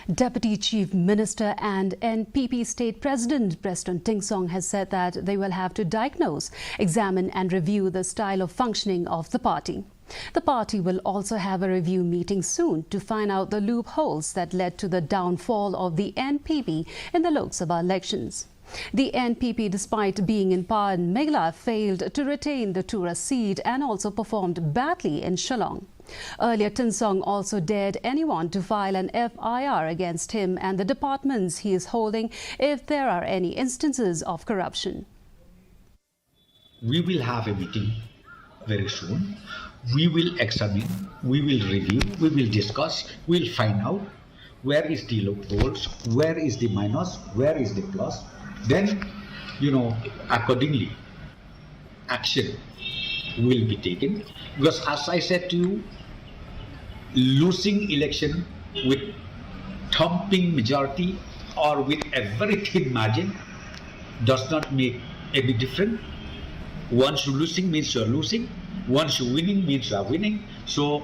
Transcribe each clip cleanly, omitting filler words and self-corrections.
Deputy Chief Minister and NPP State President Preston Tingsong has said that they will have to diagnose, examine and review the style of functioning of the party. The party will also have a review meeting soon to find out the loopholes that led to the downfall of the NPP in the Lok Sabha elections. The NPP, despite being in power in Meghalaya, failed to retain the Tura seat and also performed badly in Shillong. Earlier, Tingsong also dared anyone to file an FIR against him and the departments he is holding if there are any instances of corruption. We will have a meeting very soon. We will examine, we will review, we will discuss, we will find out where is the loopholes, where is the minus, where is the plus. Then, accordingly, action will be taken. Because as I said to you, losing election with thumping majority or with a very thin margin does not make any difference. Once you're losing means you're losing. Once you're winning means you are winning. So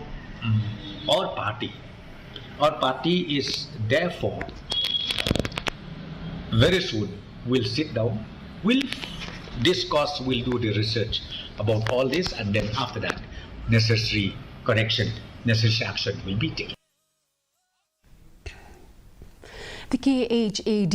our party is therefore very soon we'll sit down, we'll discuss, we'll do the research about all this, and then after that necessary correction, necessary action will be taken. The KHAD